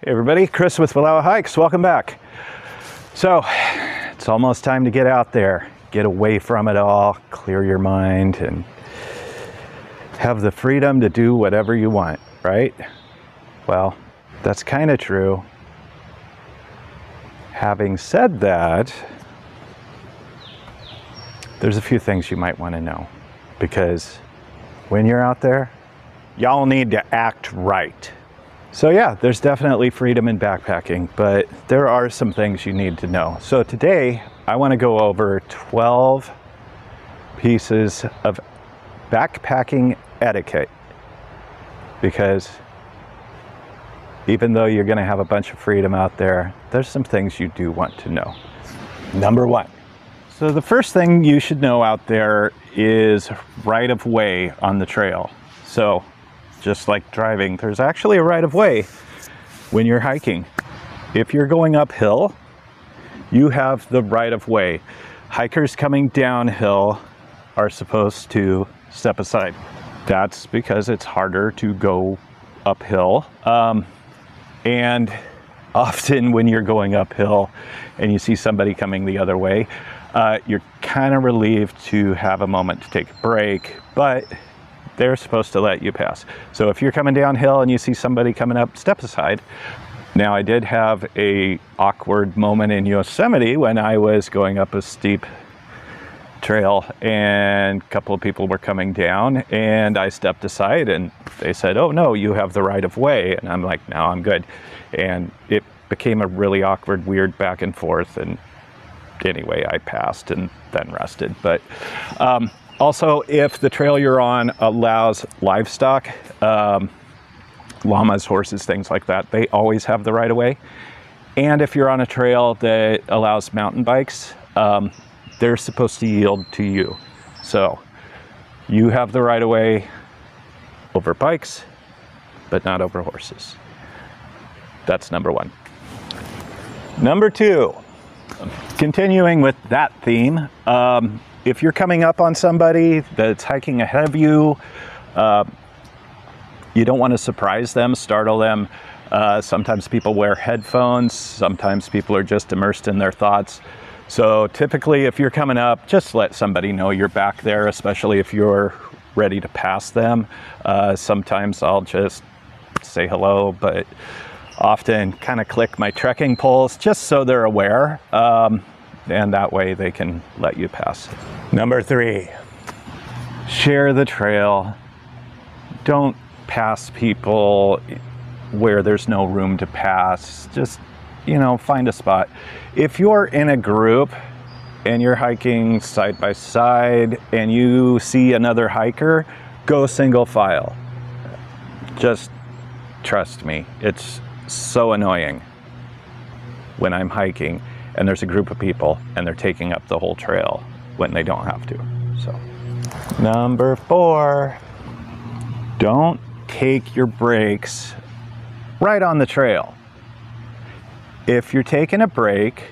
Hey everybody, Chris with Wallowa Hikes. Welcome back. So, it's almost time to get out there, get away from it all, clear your mind, and have the freedom to do whatever you want, right? Well, that's kind of true. Having said that, there's a few things you might want to know, because when you're out there, y'all need to act right. So yeah, there's definitely freedom in backpacking, but there are some things you need to know. So today, I want to go over 12 pieces of backpacking etiquette, because even though you're going to have a bunch of freedom out there, there's some things you do want to know. Number one. So the first thing you should know out there is right of way on the trail. So just like driving, there's actually a right of way when you're hiking. If you're going uphill, you have the right of way. Hikers coming downhill are supposed to step aside. That's because it's harder to go uphill. And often when you're going uphill and you see somebody coming the other way, you're kind of relieved to have a moment to take a break, but they're supposed to let you pass. So if you're coming downhill and you see somebody coming up, step aside. Now, I did have a awkward moment in Yosemite when I was going up a steep trail and a couple of people were coming down and I stepped aside and they said, "Oh no, you have the right of way." And I'm like, "No, I'm good." And it became a really awkward, weird back and forth. And anyway, I passed and then rested. But also, if the trail you're on allows livestock, llamas, horses, things like that, they always have the right of way. And if you're on a trail that allows mountain bikes, they're supposed to yield to you. So you have the right of way over bikes, but not over horses. That's number one. Number two, continuing with that theme, if you're coming up on somebody that's hiking ahead of you, you don't want to surprise them, startle them. Sometimes people wear headphones. Sometimes people are just immersed in their thoughts. So typically, if you're coming up, just let somebody know you're back there, especially if you're ready to pass them. Sometimes I'll just say hello, but often kind of click my trekking poles just so they're aware. And that way they can let you pass. Number three, share the trail. Don't pass people where there's no room to pass. Just, find a spot. If you're in a group and you're hiking side by side and you see another hiker, go single file. Just trust me, it's so annoying when I'm hiking and there's a group of people and they're taking up the whole trail when they don't have to. So, number four, don't take your breaks right on the trail. If you're taking a break,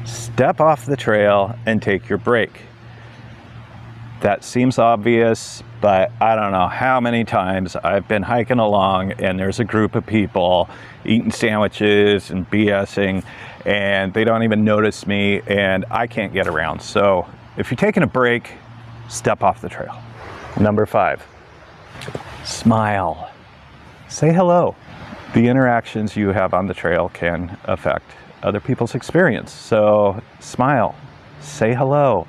step off the trail and take your break. That seems obvious, but I don't know how many times I've been hiking along and there's a group of people eating sandwiches and BSing and they don't even notice me and I can't get around. So if you're taking a break, step off the trail. Number five, smile. Say hello. The interactions you have on the trail can affect other people's experience. So smile, say hello.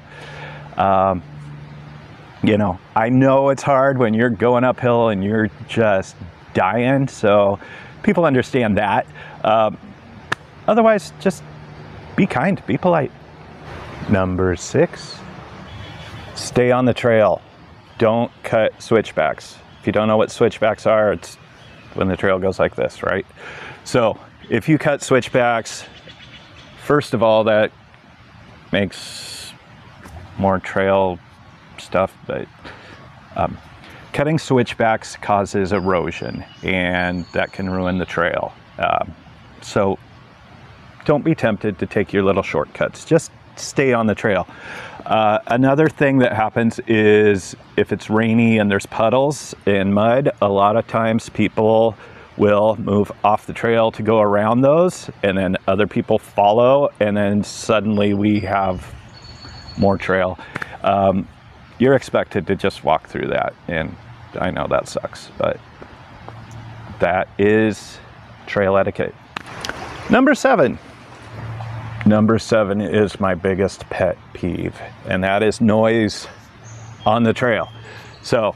I know it's hard when you're going uphill and you're just dying, so people understand that. Otherwise, just be kind, be polite. Number six, stay on the trail. Don't cut switchbacks. If you don't know what switchbacks are, it's when the trail goes like this, right? So if you cut switchbacks, first of all, that makes more trail stuff, but cutting switchbacks causes erosion and that can ruin the trail. So don't be tempted to take your little shortcuts. Just stay on the trail. Another thing that happens is if it's rainy and there's puddles and mud, a lot of times people will move off the trail to go around those, and then other people follow, and then suddenly we have more trail. You're expected to just walk through that, and I know that sucks, but that is trail etiquette. Number 7. Number 7 is my biggest pet peeve, and that is noise on the trail. So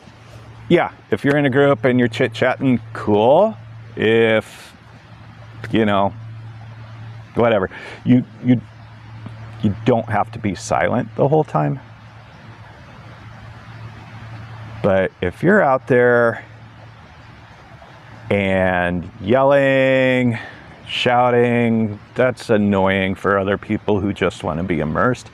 yeah, if you're in a group and you're chit-chatting, cool. If, you know, whatever, you don't have to be silent the whole time. But if you're out there and yelling, shouting, that's annoying for other people who just want to be immersed.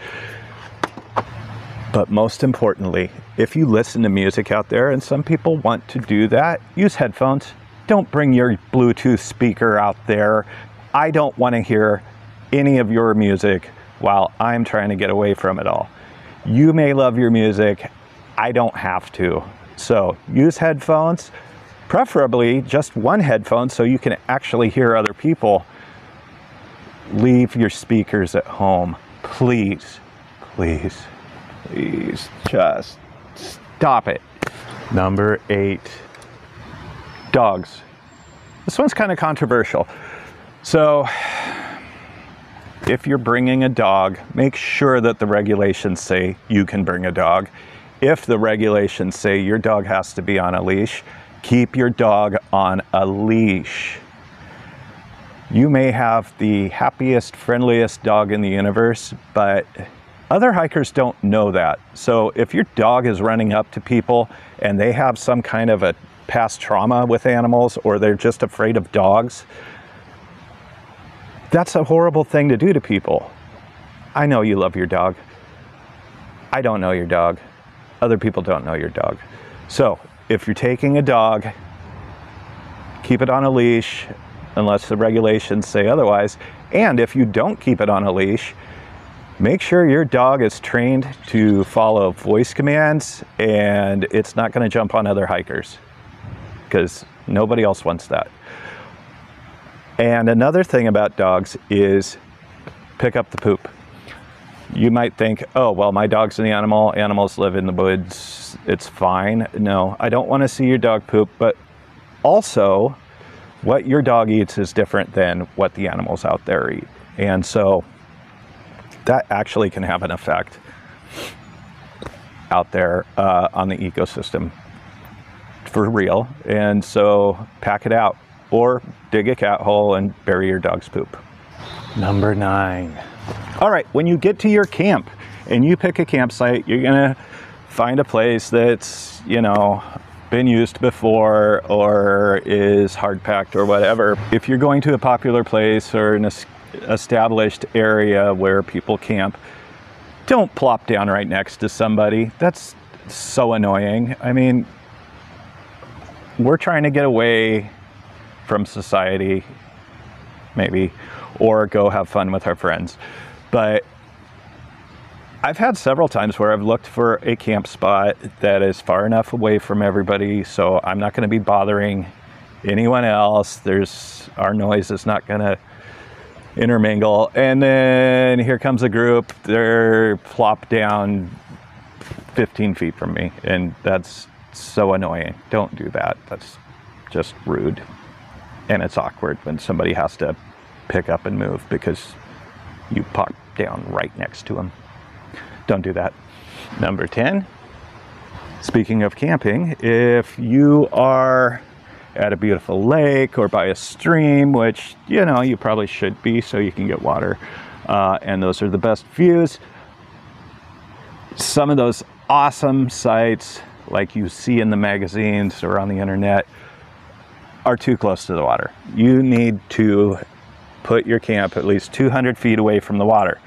But most importantly, if you listen to music out there, and some people want to do that, use headphones. Don't bring your Bluetooth speaker out there. I don't want to hear any of your music while I'm trying to get away from it all. You may love your music. I don't have to. So use headphones, preferably just one headphone so you can actually hear other people. Leave your speakers at home. Please, please, please just stop it. Number 8, dogs. This one's kind of controversial. So if you're bringing a dog, make sure that the regulations say you can bring a dog. If the regulations say your dog has to be on a leash, keep your dog on a leash. You may have the happiest, friendliest dog in the universe, but other hikers don't know that. So if your dog is running up to people and they have some kind of a past trauma with animals, or they're just afraid of dogs, that's a horrible thing to do to people. I know you love your dog. I don't know your dog. Other people don't know your dog. So if you're taking a dog, keep it on a leash unless the regulations say otherwise. And if you don't keep it on a leash, make sure your dog is trained to follow voice commands, and it's not going to jump on other hikers, because nobody else wants that. And another thing about dogs is pick up the poop. You might think, oh, well, my dog's an animal. Animals live in the woods. It's fine. No, I don't want to see your dog poop. But also, what your dog eats is different than what the animals out there eat. And so that actually can have an effect out there on the ecosystem for real. And so pack it out, or dig a cat hole and bury your dog's poop. Number 9. All right, when you get to your camp and you pick a campsite, you're gonna find a place that's, you know, been used before or is hard packed or whatever. If you're going to a popular place or an established area where people camp, don't plop down right next to somebody. That's so annoying. I mean, we're trying to get away from society, maybe, or go have fun with our friends. But I've had several times where I've looked for a camp spot that is far enough away from everybody, so I'm not going to be bothering anyone else. Our noise is not going to intermingle. And then here comes a group, they're plopped down 15 feet from me, and that's so annoying. Don't do that. That's just rude. And it's awkward when somebody has to pick up and move because you pop down right next to them. Don't do that. Number 10, speaking of camping, if you are at a beautiful lake or by a stream, which, you know, you probably should be so you can get water, and those are the best views, some of those awesome sites like you see in the magazines or on the internet are too close to the water. You need to put your camp at least 200 feet away from the water.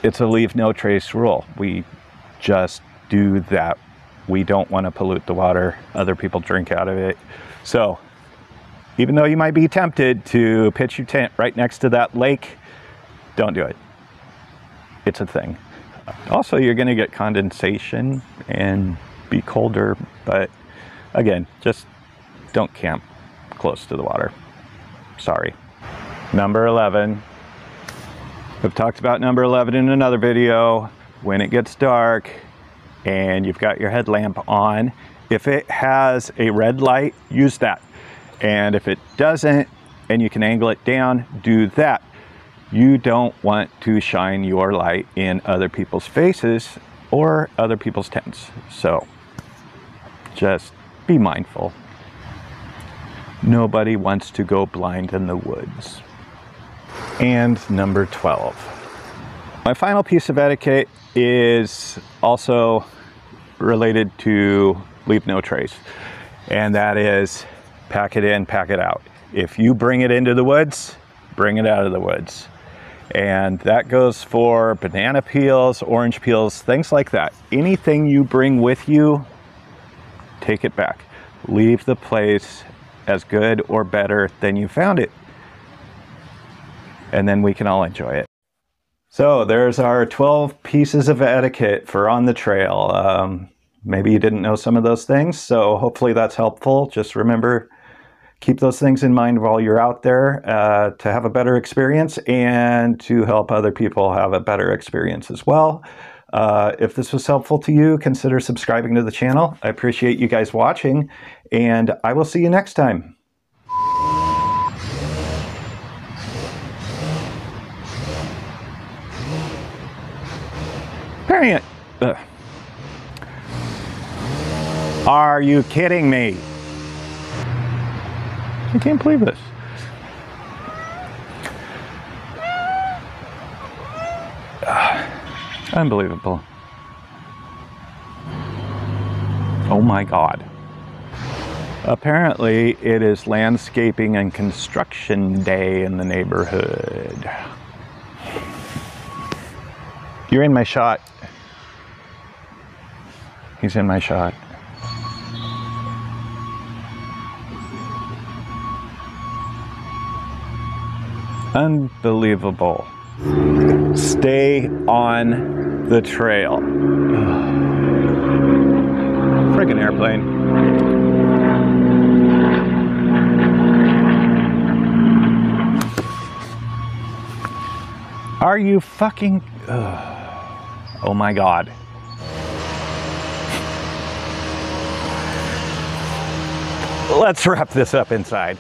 It's a leave no trace rule. We just do that. We don't want to pollute the water. Other people drink out of it. So even though you might be tempted to pitch your tent right next to that lake, don't do it. It's a thing. Also, you're going to get condensation and be colder, but again, just don't camp close to the water. Sorry. Number 11. I've talked about number 11 in another video. When it gets dark and you've got your headlamp on, if it has a red light, use that. And if it doesn't, and you can angle it down, do that. You don't want to shine your light in other people's faces or other people's tents. So just be mindful. Nobody wants to go blind in the woods. And number 12. My final piece of etiquette is also related to leave no trace. And that is pack it in, pack it out. If you bring it into the woods, bring it out of the woods. And that goes for banana peels, orange peels, things like that. Anything you bring with you, take it back. Leave the place as good or better than you found it. And then we can all enjoy it. So there's our 12 pieces of etiquette for on the trail. Maybe you didn't know some of those things, so hopefully that's helpful. Just remember, keep those things in mind while you're out there to have a better experience and to help other people have a better experience as well. If this was helpful to you, consider subscribing to the channel. I appreciate you guys watching, and I will see you next time. Period. Are you kidding me? I can't believe this. Unbelievable. Oh my God. Apparently it is landscaping and construction day in the neighborhood. You're in my shot. He's in my shot. Unbelievable. Stay on the trail. Friggin' airplane. Are you fucking... Oh my God. Let's wrap this up inside.